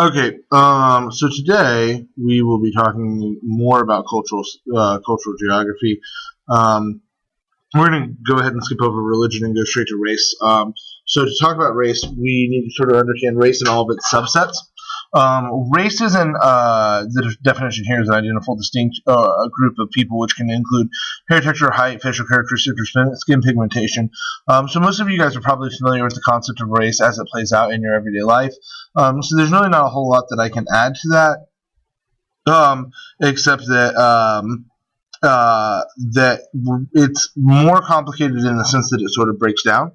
Okay, so today we will be talking more about cultural geography. Um, we're going to go ahead and skip over religion and go straight to race. So to talk about race, we need to sort of understand race and all of its subsets. Race is the definition here is an identifiable distinct group of people which can include hair texture, height, facial characteristics, or skin pigmentation. So most of you guys are probably familiar with the concept of race as it plays out in your everyday life. So there's really not a whole lot that I can add to that, except that it's more complicated in the sense that it sort of breaks down.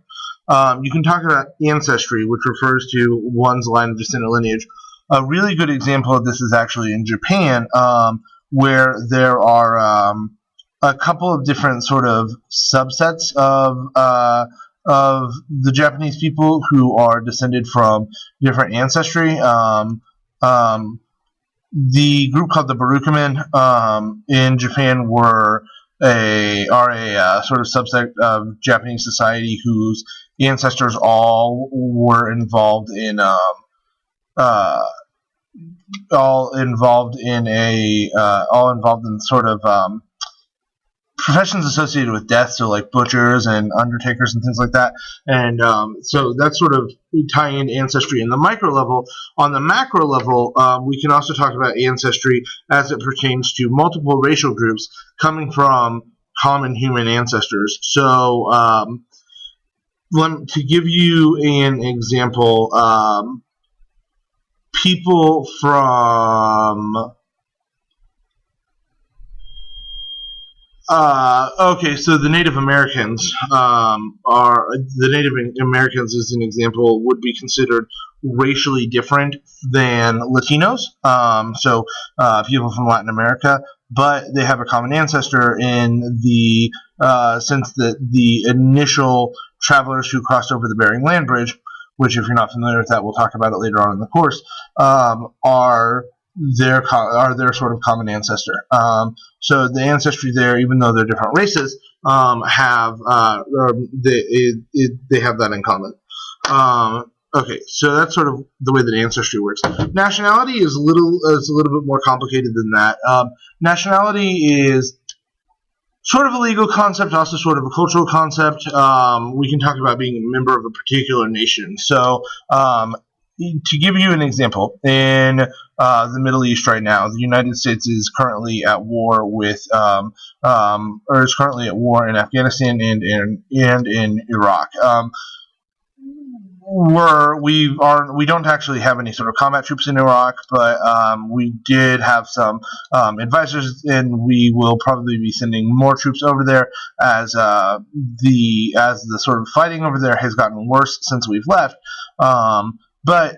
You can talk about ancestry, which refers to one's line of descent or lineage. A really good example of this is actually in Japan, where there are a couple of different sort of subsets of the Japanese people who are descended from different ancestry. The group called the Barukamen in Japan are a sort of subset of Japanese society whose ancestors uh, all involved in sort of professions associated with death, so like butchers and undertakers and things like that. And so that's sort of tying in ancestry in the micro level. On the macro level, we can also talk about ancestry as it pertains to multiple racial groups coming from common human ancestors. So to give you an example, people from okay, so the Native Americans as an example would be considered racially different than Latinos. People from Latin America, but they have a common ancestor in the sense that the initial travelers who crossed over the Bering Land Bridge, which if you're not familiar with that, we'll talk about it later on in the course, are their sort of common ancestor. So the ancestry there, even though they're different races, they have that in common. Okay, so that's sort of the way that ancestry works. Nationality is a little bit more complicated than that. Nationality is sort of a legal concept, also sort of a cultural concept. We can talk about being a member of a particular nation. So to give you an example, in the Middle East right now, the United States is currently at war is currently at war in Afghanistan and in Iraq. We don't actually have any sort of combat troops in Iraq, but we did have some advisors, and we will probably be sending more troops over there as the sort of fighting over there has gotten worse since we've left. But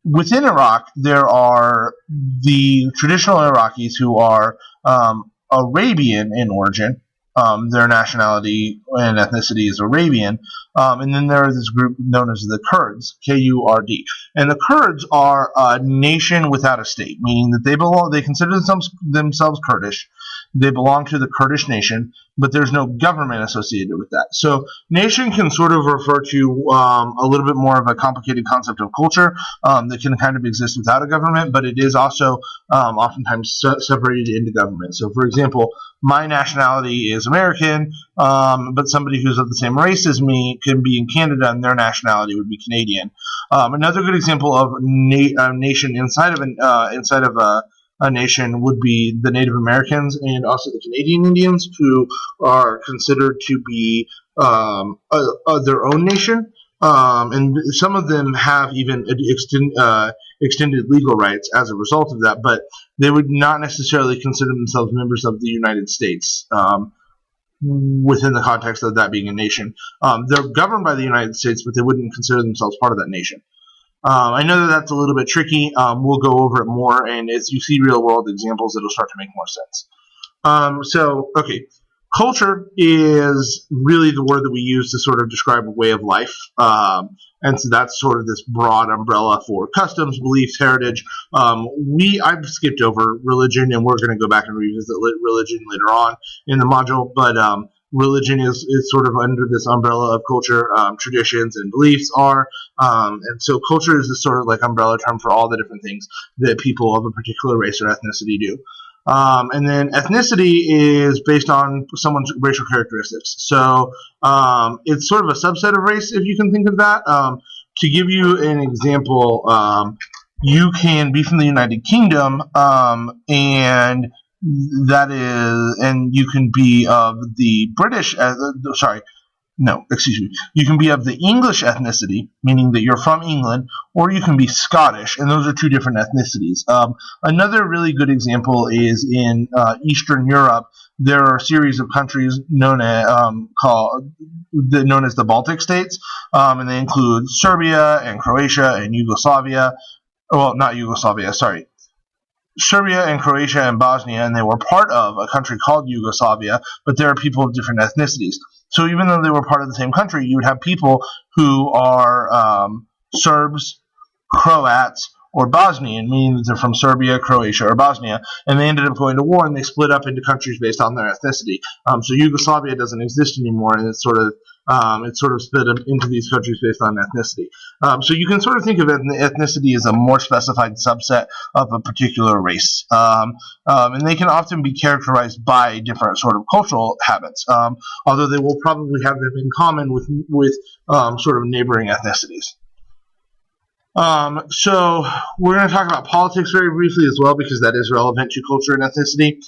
within Iraq, there are the traditional Iraqis who are Arabian in origin. Their nationality and ethnicity is Arabian. And then there is this group known as the Kurds, Kurd. And the Kurds are a nation without a state, meaning that they consider themselves Kurdish. They belong to the Kurdish nation, but there's no government associated with that. So nation can sort of refer to a little bit more of a complicated concept of culture that can kind of exist without a government, but it is also oftentimes separated into government. So, for example, my nationality is American, but somebody who's of the same race as me can be in Canada, and their nationality would be Canadian. Another good example of a nation inside of a nation would be the Native Americans and also the Canadian Indians, who are considered to be their own nation. And some of them have even extended legal rights as a result of that, but they would not necessarily consider themselves members of the United States within the context of that being a nation. They're governed by the United States, but they wouldn't consider themselves part of that nation. I know that that's a little bit tricky. We'll go over it more, and as you see real-world examples, it'll start to make more sense. Okay. Culture is really the word that we use to sort of describe a way of life. And so that's sort of this broad umbrella for customs, beliefs, heritage. I've skipped over religion, and we're going to go back and revisit religion later on in the module. But religion is sort of under this umbrella of culture, traditions and beliefs are, and so culture is this sort of like umbrella term for all the different things that people of a particular race or ethnicity do. And then ethnicity is based on someone's racial characteristics. So it's sort of a subset of race, if you can think of that. To give you an example, you can be from the United Kingdom, and you can be of the British. You can be of the English ethnicity, meaning that you're from England, or you can be Scottish, and those are two different ethnicities. Another really good example is in Eastern Europe. There are a series of countries known as the Baltic states, and they include Serbia and Croatia and Yugoslavia. Well, not Yugoslavia, sorry. Serbia and Croatia and Bosnia, and they were part of a country called Yugoslavia, but there are people of different ethnicities. So even though they were part of the same country, you would have people who are Serbs, Croats, or Bosnian, meaning that they're from Serbia, Croatia, or Bosnia, and they ended up going to war, and they split up into countries based on their ethnicity. So Yugoslavia doesn't exist anymore, and it's sort of split into these countries based on ethnicity. So you can sort of think of ethnicity as a more specified subset of a particular race, and they can often be characterized by different sort of cultural habits, although they will probably have them in common with sort of neighboring ethnicities. So we're going to talk about politics very briefly as well, because that is relevant to culture and ethnicity.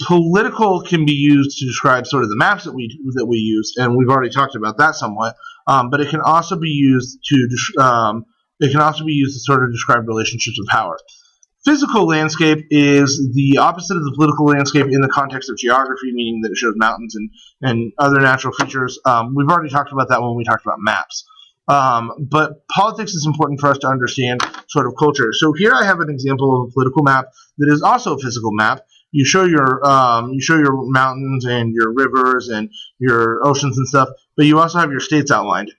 Political can be used to describe sort of the maps that we use, and we've already talked about that somewhat. But it can also be used to sort of describe relationships of power. Physical landscape is the opposite of the political landscape in the context of geography, meaning that it shows mountains and other natural features. We've already talked about that when we talked about maps. But politics is important for us to understand sort of culture. So here I have an example of a political map that is also a physical map. You show your mountains and your rivers and your oceans and stuff, but you also have your states outlined.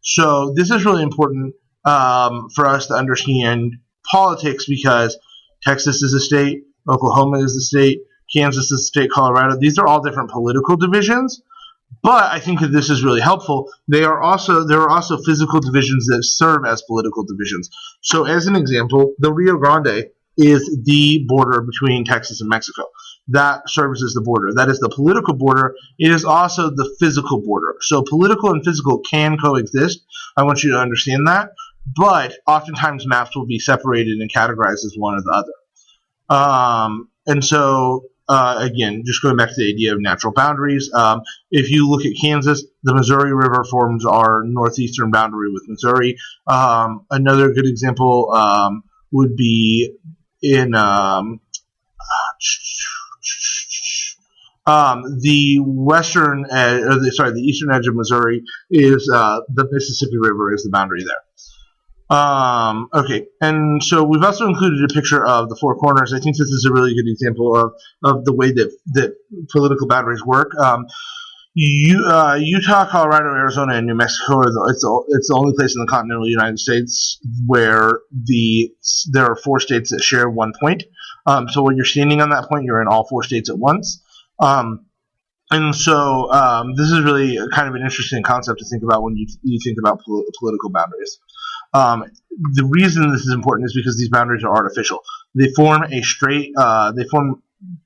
So this is really important for us to understand politics, because Texas is a state, Oklahoma is a state, Kansas is a state, Colorado. These are all different political divisions. But I think that this is really helpful. There are also physical divisions that serve as political divisions. So as an example, the Rio Grande is the border between Texas and Mexico. That serves as the border. That is the political border. It is also the physical border. So political and physical can coexist. I want you to understand that. But oftentimes maps will be separated and categorized as one or the other. Again, just going back to the idea of natural boundaries, if you look at Kansas, the Missouri River forms our northeastern boundary with Missouri. Another good example would be in the eastern edge of Missouri is the Mississippi River is the boundary there. Okay, and so we've also included a picture of the Four Corners. I think this is a really good example of the way that political boundaries work. Utah, Colorado, Arizona, and New Mexico it's the only place in the continental United States where there are 4 states that share one point. So when you're standing on that point, you're in all 4 states at once. And so this is really kind of an interesting concept to think about when you think about political boundaries. The reason this is important is because these boundaries are artificial. They form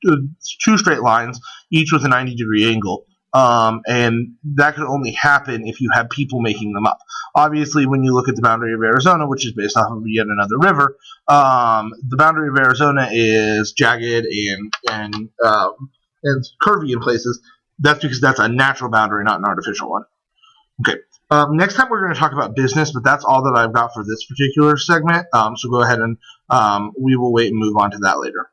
two straight lines, each with a 90-degree angle. And that can only happen if you have people making them up. Obviously, when you look at the boundary of Arizona, which is based off of yet another river, the boundary of Arizona is jagged and curvy in places. That's because that's a natural boundary, not an artificial one. Okay. Next time we're going to talk about business, but that's all that I've got for this particular segment. So go ahead and we will wait and move on to that later.